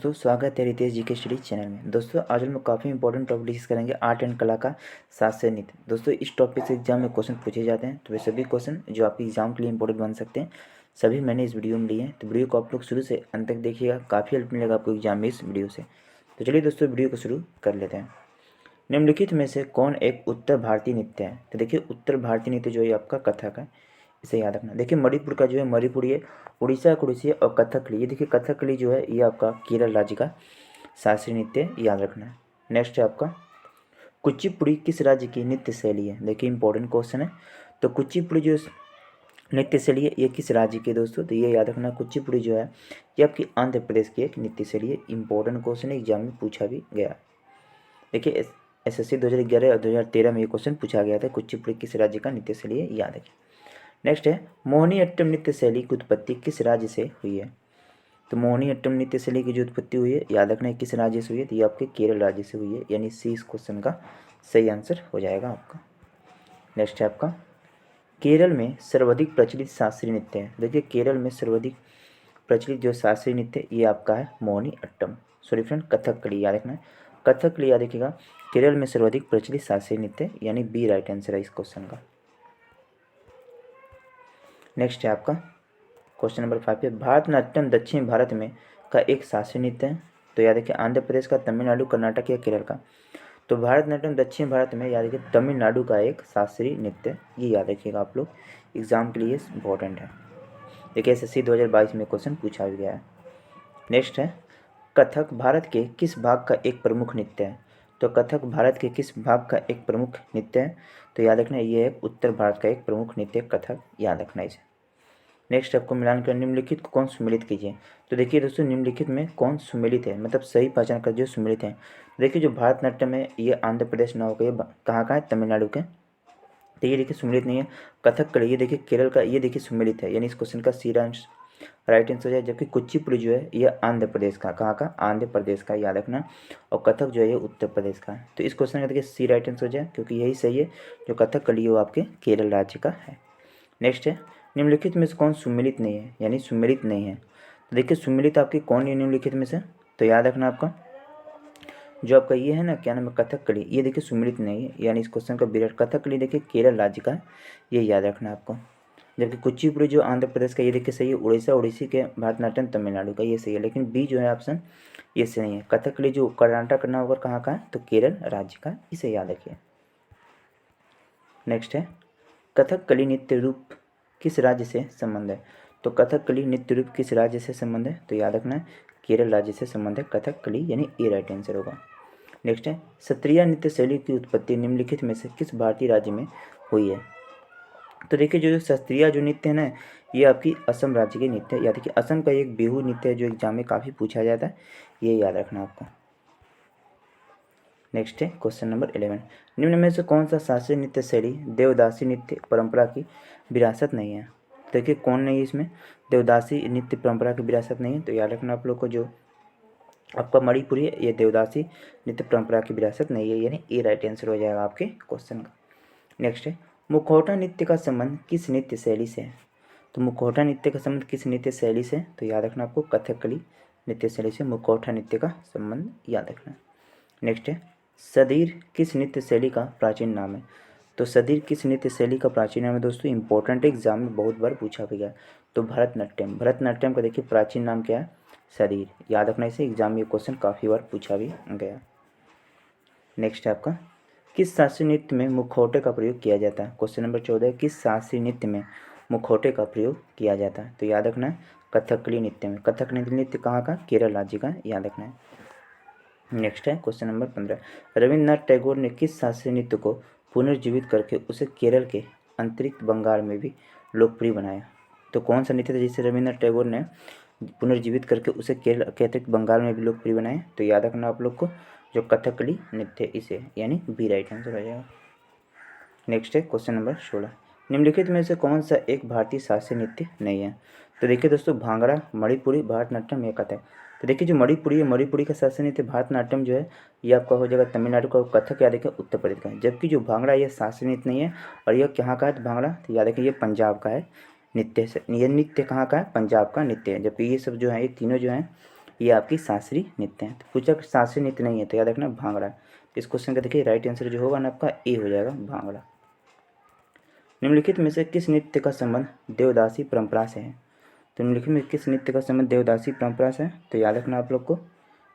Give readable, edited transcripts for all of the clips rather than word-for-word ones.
दोस्तों स्वागत है रितेश जी के स्टडी चैनल में। दोस्तों आज हम लोग काफ़ी इंपॉर्टेंट टॉपिक डिस्कस करेंगे आर्ट एंड कला का शास्त्रीय नृत्य। दोस्तों इस टॉपिक से एग्जाम में क्वेश्चन पूछे जाते हैं, तो वे सभी क्वेश्चन जो आपके एग्जाम के लिए इंपॉर्टेंट बन सकते हैं सभी मैंने इस वीडियो में लिए हैं। तो वीडियो को आप लोग शुरू से अंत तक देखिएगा, काफ़ी हेल्प मिलेगा आपको एग्जाम में इस वीडियो से। तो चलिए दोस्तों वीडियो को शुरू कर लेते हैं। निम्नलिखित में से कौन एक उत्तर भारतीय नृत्य है? तो देखिए उत्तर भारतीय नृत्य जो है आपका कथक है, इसे याद रखना। देखिए मणिपुर का जो है मणिपुरी है, उड़ीसा का उड़ीसी है और कथकली, ये देखिए कथकली जो है ये आपका केरल राज्य का शास्त्रीय नृत्य, याद रखना है। नेक्स्ट है आपका कुचिपुड़ी किस राज्य की नृत्य शैली है? देखिए इंपॉर्टेंट क्वेश्चन है। तो कुचिपुड़ी जो नृत्य शैली है ये किस राज्य की है दोस्तों? तो ये याद रखना, कुचिपुड़ी जो है ये आपकी आंध्र प्रदेश की एक नृत्य शैली है। इंपॉर्टेंट क्वेश्चन है, एग्जाम में पूछा भी गया। देखिए SSC 2011 और 2013 में ये क्वेश्चन पूछा गया था, कुचिपुड़ी किस राज्य का नृत्य शैली है, याद रखिए। नेक्स्ट है मोहिनीअट्टम नृत्य शैली की उत्पत्ति किस राज्य से हुई है? तो मोहिनीअट्टम नृत्य शैली की जो उत्पत्ति हुई है, याद रखना है किस राज्य से हुई है? तो ये आपके केरल राज्य से हुई है, यानी सी इस क्वेश्चन का सही आंसर हो जाएगा आपका। नेक्स्ट है आपका केरल में सर्वाधिक प्रचलित शास्त्रीय नृत्य है। देखिए केरल में सर्वाधिक प्रचलित जो शास्त्रीय नृत्य ये आपका है मोहिनीअट्टम, सॉरी फ्रेंड कथकली, याद रखना है कथकली, याद रखिएगा। केरल में सर्वाधिक प्रचलित शास्त्रीय नृत्य यानी बी राइट आंसर है इस क्वेश्चन का। नेक्स्ट है आपका क्वेश्चन नंबर 5 है भारतनाट्यम दक्षिण भारत में का एक शास्त्रीय नृत्य है। तो याद रखिए आंध्र प्रदेश का, तमिलनाडु, कर्नाटक या केरल का। तो भारतनाट्यम दक्षिण भारत में याद रखिए तमिलनाडु का एक शास्त्रीय नृत्य, ये याद रखिएगा आप लोग, एग्जाम के लिए इंपॉर्टेंट है। देखिए SSC 2022 में क्वेश्चन पूछा भी गया है। नेक्स्ट है कथक भारत के किस भाग का एक प्रमुख नृत्य है? तो कथक भारत के किस भाग का एक प्रमुख नृत्य है? तो याद रखना ये है उत्तर भारत का एक प्रमुख नृत्य कथक, याद रखना इसे। नेक्स्ट आपको मिलान कर निम्नलिखित को कौन सुमेलित कीजिए। तो देखिए दोस्तों निम्नलिखित में कौन सुमेलित है, मतलब सही पहचान कर जो सुमेलित है। देखिए जो भारतनाट्यम है ये आंध्र प्रदेश ना होकर ये कहाँ का है, तमिलनाडु के। तो ये देखिए सुमेलित नहीं है। कथकली ये देखिए केरल का, ये देखिए सुमेलित है, यानी इस क्वेश्चन का सी राइट आंसर हो जाए। जबकि कुचिपुड़ी जो है ये आंध्र प्रदेश का, कहाँ का, आंध्र प्रदेश का, याद रखना। और कथक जो है ये उत्तर प्रदेश का है। तो इस क्वेश्चन का देखिए सी राइट आंसर हो जाए, क्योंकि यही सही है, जो कथकली वो आपके केरल राज्य का है। नेक्स्ट है निम्नलिखित में से कौन सुमेलित नहीं है, यानी सुमेलित नहीं है। तो देखिए सुमेलित आपकी कौन है निम्नलिखित में से? तो याद रखना आपका जो आपका ये है ना, क्या नाम है, कथकली, ये देखिए सुमेलित नहीं है, यानी इस क्वेश्चन का विराट कथकली देखिए केरल राज्य का है, ये याद रखना आपको। जबकि कुचिपुड़ी जो आंध्र प्रदेश का, ये देखिए सही है, उड़ीसा उड़ीसी के, भारतनाट्यम तमिलनाडु का, ये सही है। लेकिन बी जो है ऑप्शन ये सही नहीं है। कथकली जो कर्नाटक करना होगा कहाँ का है, तो केरल राज्य का, इसे याद रखिए। नेक्स्ट है कथकली नृत्य रूप किस राज्य से संबंध है? तो कथकली नृत्य रूप किस राज्य से संबंध है? तो याद रखना है केरल राज्य से संबंध है कथकली, यानी ए राइट आंसर होगा। नेक्स्ट है सत्रिया नृत्य शैली की उत्पत्ति निम्नलिखित में से किस भारतीय राज्य में हुई है? तो देखिए जो शास्त्रीय जो नृत्य है ना, ये आपकी असम राज्य के नृत्य है। याद रखिए असम का एक बिहू नृत्य है जो एग्जाम में काफ़ी पूछा जाता है, ये याद रखना आपको। नेक्स्ट है क्वेश्चन नंबर 11, निम्न में से कौन सा शास्त्रीय नृत्य शैली देवदासी नृत्य परंपरा की विरासत नहीं है? देखिए कौन नहीं है इसमें, देवदासी नृत्य परंपरा की विरासत नहीं है। तो याद रखना आप लोग को जो आपका मणिपुरी है ये देवदासी नृत्य परंपरा की विरासत नहीं है, यानी ए राइट आंसर हो जाएगा आपके क्वेश्चन का। नेक्स्ट है मुखौटा नृत्य का संबंध किस नृत्य शैली से है? तो मुखौटा नृत्य का संबंध किस नृत्य शैली से? तो याद रखना आपको कथकली नृत्य शैली से मुखौटा नृत्य का संबंध, याद रखना। नेक्स्ट है सदीर किस नृत्य शैली का प्राचीन नाम है? तो सदीर किस नृत्य शैली का प्राचीन नाम है दोस्तों? इंपॉर्टेंट एग्जाम में बहुत बार पूछा भी गया। तो भरतनाट्यम, भरतनाट्यम का देखिए प्राचीन नाम क्या है, सदीर, याद रखना इसे, एग्जाम में ये क्वेश्चन काफ़ी बार पूछा भी गया। नेक्स्ट है आपका किस शास्त्रीय नृत्य में मुखौटे का प्रयोग किया जाता है? क्वेश्चन नंबर 14 किस शास्त्रीय नृत्य में मुखौटे का प्रयोग किया जाता है? तो याद रखना है कथकली नृत्य में। कथकली नृत्य कहाँ का, केरल राज्य का, याद रखना है। नेक्स्ट है क्वेश्चन नंबर 15, रविन्द्रनाथ टैगोर ने किस शास्त्रीय नृत्य को पुनर्जीवित करके उसे केरल के अंतरिक्ष बंगाल में भी लोकप्रिय बनाया? तो कौन सा नृत्य था जिसे रविन्द्रनाथ टैगोर ने पुनर्जीवित करके उसे केरल के अतिरिक्त बंगाल में भी लोकप्रिय बनाया? तो याद रखना आप लोग को जो कथकली नृत्य, इसे, यानी बी राइट आंसर हो जाएगा। नेक्स्ट है क्वेश्चन नंबर 16, निम्नलिखित में से कौन सा एक भारतीय शास्त्रीय नृत्य नहीं है? तो देखिए दोस्तों भांगड़ा, मणिपुरी, भारतनाट्यम, एक कथक। तो देखिए जो मणिपुरी है, मणिपुरी का शास्त्रीय नृत्य, भारतनाट्यम जो है ये आपका हो जाएगा तमिलनाडु का, कथक याद रखिए उत्तर प्रदेश का है। जबकि जो भांगड़ा ये शास्त्रीय नृत्य नहीं है, और यह कहाँ का है भांगड़ा, तो याद रखिए ये पंजाब का है नृत्य से, ये नृत्य कहाँ का है, पंजाब का नृत्य है। जबकि ये सब जो है ये तीनों जो हैं ये आपकी शास्त्रीय नृत्य है। तो पूछा शास्त्रीय नृत्य नहीं है तो याद रखना भांगड़ा। इस क्वेश्चन का देखिए राइट आंसर जो होगा ना आपका ए हो जाएगा भांगड़ा। निम्नलिखित में से किस नृत्य का संबंध देवदासी परंपरा से है? तो निम्नलिखित में किस नृत्य का संबंध देवदासी परंपरा से है? तो याद रखना आप लोग को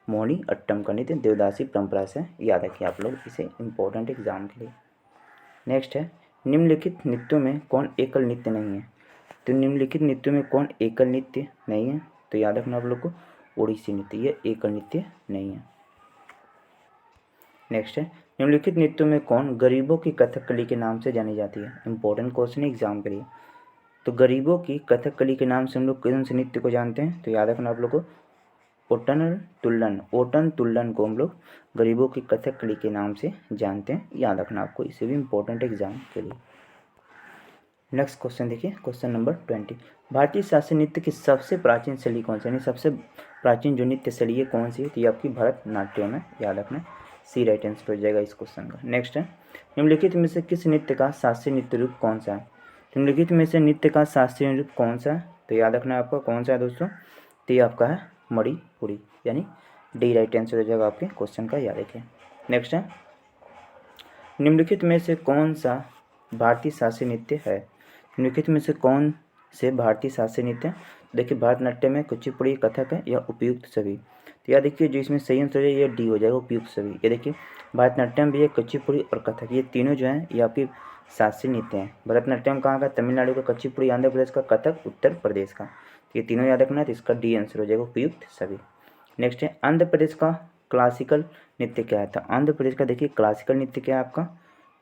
मोहिनी अट्टम का नृत्य देवदासी परंपरा से याद रखिए आप लोग इसे इंपॉर्टेंट एग्जाम के लिए। नेक्स्ट है निम्नलिखित नृत्यों में कौन एकल नृत्य नहीं है? तो निम्नलिखित नृत्यों में कौन एकल नृत्य नहीं है? तो याद रखना आप लोग को ओडिसी नृत्य, ये एकल नृत्य नहीं है। नेक्स्ट है निम्नलिखित नृत्यों में कौन गरीबों की कथकली के नाम से जानी जाती है? इंपॉर्टेंट क्वेश्चन एग्जाम के लिए। तो गरीबों की कथकली के नाम से हम लोग कौन से नृत्य को जानते हैं? तो याद रखना आप लोग को ओटन तुल्लन को हम लोग गरीबों की कथकली के नाम से जानते हैं, याद रखना आपको, इसे भी इंपॉर्टेंट एग्जाम के लिए। नेक्स्ट क्वेश्चन देखिए, क्वेश्चन नंबर 20। भारतीय शास्त्रीय नृत्य की सबसे प्राचीन शैली कौन सी, यानी सबसे प्राचीन जो नृत्य शैली है कौन सी है? तो ये आपकी भरतनाट्यम है, याद रखना, सी राइट आंसर हो जाएगा इस क्वेश्चन का। नेक्स्ट है निम्नलिखित में से किस नृत्य का शास्त्रीय नृत्य रूप कौन सा है? निम्नलिखित में से नृत्य का शास्त्रीय रूप कौन सा है? तो याद रखना आपका कौन सा है दोस्तों? तो ये आपका है मणिपुरी, यानी डी राइट आंसर हो जाएगा आपके क्वेश्चन का, याद रखिए। नेक्स्ट है निम्नलिखित में से कौन सा भारतीय शास्त्रीय नृत्य है? निम्नलिखित में से कौन से भारतीय शास्त्रीय नृत्य है? देखिए भरतनाट्यम है, कुचिपुड़ी, कथक है या उपयुक्त सभी? तो याद देखिए जो इसमें सही आंसर है ये डी हो जाएगा उपयुक्त सभी। ये देखिए भरतनाट्यम भी है, कुचिपुड़ी और कथक, ये तीनों जो हैं ये आपकी शास्त्रीय नृत्य हैं। भरतनाट्यम कहाँ का? तमिलनाडु का, कुचिपुड़ी आंध्र प्रदेश का, कथक उत्तर प्रदेश का। तो ये तीनों याद रखना है, तो इसका डी आंसर हो जाएगा उपयुक्त सभी। नेक्स्ट है आंध्र प्रदेश का क्लासिकल नृत्य क्या है? तो आंध्र प्रदेश का देखिए क्लासिकल नृत्य क्या है आपका?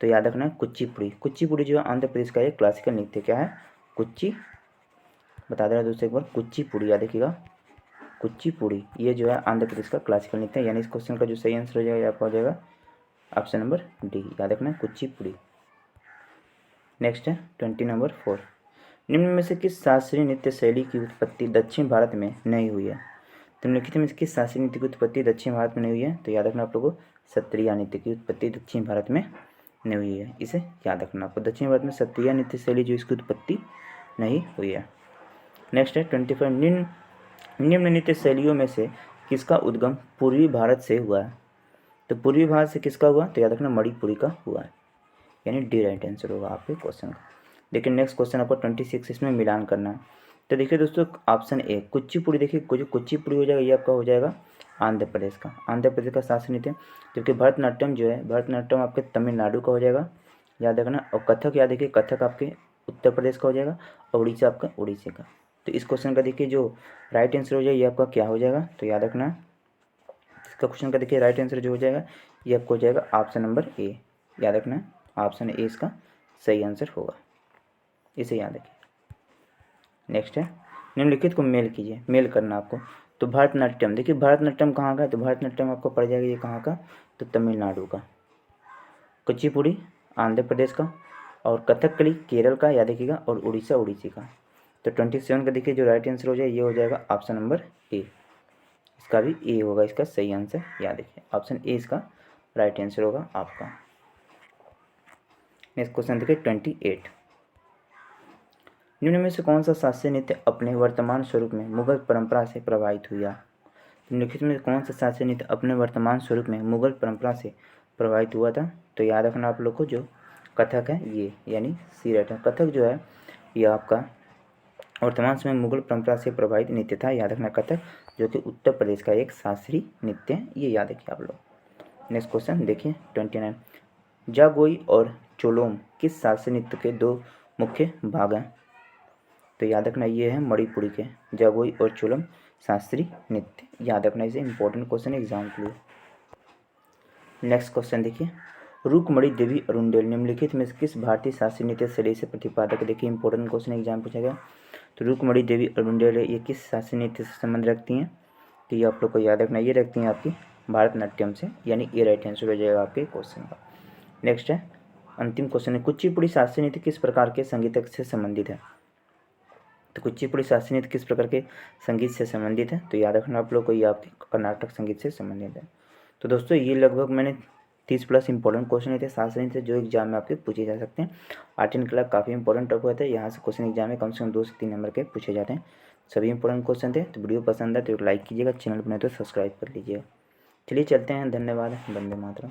तो याद रखना है कुचिपुड़ी। कुचिपुड़ी जो है आंध्र प्रदेश का एक क्लासिकल नृत्य क्या है? कुच्ची, बता दे रहा दोस्तों एक बार, कुचिपुड़ी याद रखिएगा, कुचिपुड़ी ये जो है आंध्र प्रदेश का क्लासिकल नृत्य है। यानी इस क्वेश्चन का जो सही आंसर हो जाएगा आपका हो जाएगा ऑप्शन नंबर डी, याद रखना है कुचिपुड़ी। नेक्स्ट है 20 नंबर 4। निम्न में से किस शास्त्रीय नृत्य शैली की उत्पत्ति दक्षिण भारत में नहीं हुई है? तो निम्नलिखित में से किस शास्त्रीय नृत्य की उत्पत्ति दक्षिण भारत में नहीं हुई है? तो याद रखना आप लोगों को सत्रिया नृत्य की उत्पत्ति दक्षिण भारत में नहीं हुई है, इसे याद रखना आपको। दक्षिण भारत में सत्रिया नृत्य शैली जो इसकी उत्पत्ति नहीं हुई है। नेक्स्ट है 25। निम्न नृत्य शैलियों में से किसका उद्गम पूर्वी भारत से हुआ है? तो पूर्वी भारत से किसका हुआ? तो याद रखना मणिपुरी का हुआ है, यानी डी राइट आंसर होगा आपके क्वेश्चन का। लेकिन नेक्स्ट क्वेश्चन आपको 26 इसमें मिलान करना है। तो देखिए दोस्तों ऑप्शन ए कुचिपुड़ी, देखिए जो कुचिपुड़ी हो जाएगा ये आपका हो जाएगा आंध्र प्रदेश का, आंध्र प्रदेश का शास्त्रीय नृत्य। जबकि भरतनाट्यम जो है भरतनाट्यम आपके तमिलनाडु का हो जाएगा, याद रखना। और कथक याद देखिए कथक आपके उत्तर प्रदेश का हो जाएगा और उड़ीसा आपका उड़ीसा का। तो इस क्वेश्चन का देखिए जो राइट आंसर हो जाएगा ये आपका क्या हो जाएगा? तो याद रखना इसका क्वेश्चन का देखिए राइट आंसर जो हो जाएगा ये आपको हो जाएगा ऑप्शन नंबर ए, याद रखना ऑप्शन ए इसका सही आंसर होगा, इसे याद रखिए। नेक्स्ट है निम्नलिखित को मेल कीजिए, मेल करना आपको। तो भरतनाट्यम, देखिए भरतनाट्यम कहाँ का है? तो भरतनाट्यम आपको पड़ जाएगा ये कहाँ का? तो तमिलनाडु का। कुचिपुड़ी आंध्र प्रदेश का और कथकली केरल का, याद रखिएगा, और उड़ीसा उड़ीसी का। तो 27 का देखिए जो राइट आंसर हो जाए ये हो जाएगा ऑप्शन नंबर ए, इसका भी ए होगा इसका सही आंसर, याद रखिए ऑप्शन ए इसका राइट आंसर होगा आपका। नेक्स्ट क्वेश्चन देखिए 28। निम्न में से कौन सा शास्त्रीय नृत्य अपने वर्तमान स्वरूप में मुगल परंपरा से प्रभावित हुआ? निम्नलिखित में कौन सा शास्त्रीय नृत्य अपने वर्तमान स्वरूप में मुगल परंपरा से प्रभावित हुआ था? तो याद रखना आप लोग को जो कथक है ये, यानी सी राइट है। कथक जो है ये आपका वर्तमान समय मुगल परंपरा से प्रभावित नृत्य था, याद रखना कथक, जो कि उत्तर प्रदेश का एक शास्त्रीय नृत्य है, ये याद रखिए आप लोग। नेक्स्ट क्वेश्चन देखिए 29। जागोई और चोलोम किस शास्त्रीय नृत्य के दो मुख्य भाग हैं? तो याद रखना ये है मणिपुरी के जागोई और चोलम शास्त्रीय नृत्य, याद रखना इसे इंपॉर्टेंट क्वेश्चन एग्जाम के लिए। नेक्स्ट क्वेश्चन देखिए रुक्मणी देवी अरुंडेल निम्नलिखित में किस भारतीय शास्त्रीय नृत्य शैली से प्रतिपादक? देखिए इंपॉर्टेंट क्वेश्चन एग्जाम पूछा गया। तो रुक्मणी देवी अरुंडेल ये किस शास्त्रीय नृत्य से संबंध रखती हैं? तो ये आप लोग को याद रखना ये रखती हैं आपकी भरतनाट्यम से, यानी ये राइट आंसर हो जाएगा आपके क्वेश्चन का। नेक्स्ट है अंतिम क्वेश्चन है कुचिपुड़ी शास्त्रीय नृत्य किस प्रकार के संगीत से संबंधित है? तो कुचिपुड़ी शास्त्रीय नृत्य किस प्रकार के संगीत से संबंधित है? तो याद रखना आप लोग को ये आपके कर्नाटक संगीत से संबंधित है। तो दोस्तों ये लगभग मैंने 30+ इंपॉर्टेंट क्वेश्चन थे शास्त्रीय नृत्य जो एग्जाम में आपके पूछे जा सकते हैं। आर्ट एंड क्लब काफ़ी इंपॉर्टेंट टॉपिक होता है, यहाँ से क्वेश्चन एग्जाम में कम से कम 2 से 3 नंबर के पूछे जाते हैं। सभी इंपॉर्टेंट क्वेश्चन थे। तो वीडियो पसंद है तो एक लाइक कीजिएगा, चैनल पर नहीं तो सब्सक्राइब कर लीजिएगा। चलिए चलते हैं, धन्यवाद, वंदे मातरम।